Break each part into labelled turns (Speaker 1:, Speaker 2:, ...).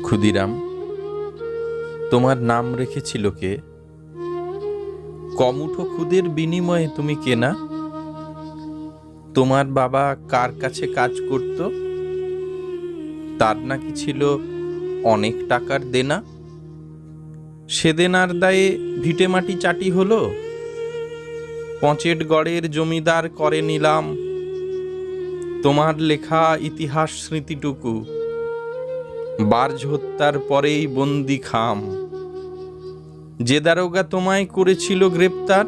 Speaker 1: ক্ষুদিরাম, তোমার নাম রেখেছিল কে? কমুঠো খুদের বিনিময়ে তুমি কেনা? তোমার বাবা কার কাছে কাজ করত? তার নাকি ছিল অনেক টাকার দেনা। সে দেনার দায়ে ভিটেমাটি চাটি হলো। পঁচেট গড়ের জমিদার করে নিলাম তোমার লেখা ইতিহাস স্মৃতিটুকু। বার্জ হত্যার পরেই বন্দি খাম। যে দারোগা তোমায় করেছিল গ্রেপ্তার,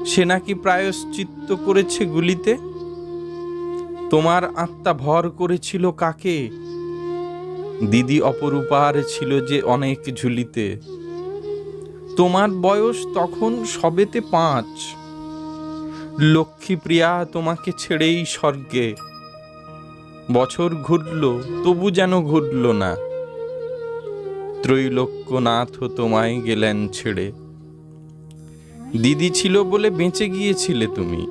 Speaker 1: সে নাকি প্রায়শ্চিত্ত করেছে গুলিতে। তোমার আত্মা ভর করেছিল কাকে? দিদি অপরূপার ছিল যে অনেক ঝুলিতে। তোমার বয়স তখন সবেতে 5। লক্ষ্মীপ্রিয়া তোমাকে ছেড়েই স্বর্গে। বছর ঘুরল তবু যেন ঘুরল না। ত্রৈলোক্যনাথ তোমায় গেলেন ছেড়ে। দিদি ছিল বলে বেঁচে গিয়েছিলে তুমি।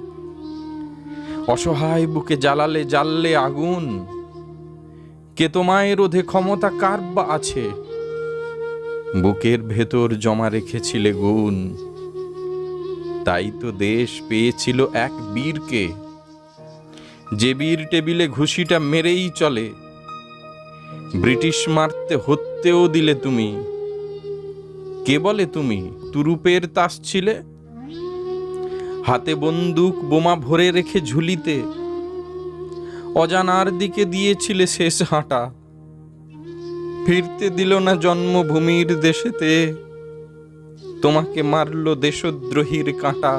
Speaker 1: অসহায় বুকে জ্বাললে আগুন। কে তোমায় রোধে ক্ষমতা কার বা আছে? বুকের ভেতর জমা রেখেছিলে গুণ। তাই তো দেশ পেয়েছিল এক বীরকে, যে বীর টেবিলে ঘুষিটা মেরেই চলে। ব্রিটিশ মারতে হত্যেও দিলে তুমি। কে বলে তুমি তুরুপের তাস ছিলে? হাতে বন্দুক বোমা ভরে রেখে ঝুলিতে। অজানার দিকে দিয়েছিলে শেষ হাঁটা। ফিরতে দিল না জন্মভূমির দেশেতে। তোমাকে মারল দেশদ্রোহীর কাঁটা।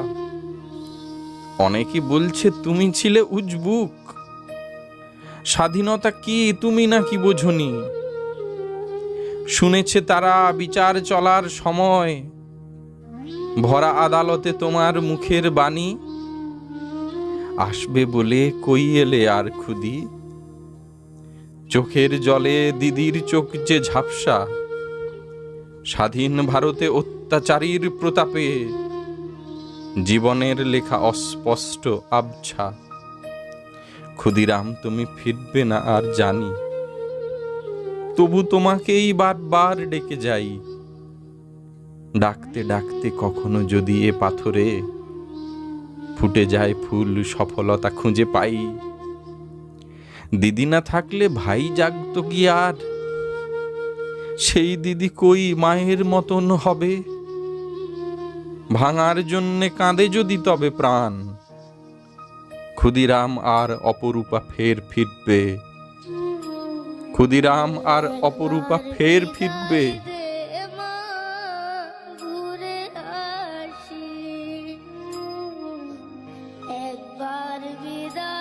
Speaker 1: অনেকে বলছে তুমি ছিলে উজবুক। স্বাধীনতা কি তুমি নাকি বোঝনি? শুনেছে তারা বিচার চলার সময় ভরা আদালতে তোমার মুখের বাণী। আসবে বলে কই এলে আর খুদি? চোখের জলে দিদির চোখ যে ঝাপসা। স্বাধীন ভারতে অত্যাচারীর প্রতাপে জীবনের লেখা অস্পষ্ট আবছা। ক্ষুদিরাম, তুমি ফিরবে না আর জানি, তবু তোমাকেই বারবার ডেকে যাই। ডাকতে ডাকতে কখনো যদি এ পাথরে ফুটে যায় ফুল সফলতা খুঁজে পাই। দিদি না থাকলে ভাই জাগতো কি আর? সেই দিদি কই মায়ের মতন হবে? ভাঙার জন্যে কাঁদে যদি তবে প্রাণ। ক্ষুদিরাম আর অপরূপা ফের ফিরবে। ক্ষুদিরাম আর অপরূপা ফের ফিরবে।
Speaker 2: একবার বিদায়।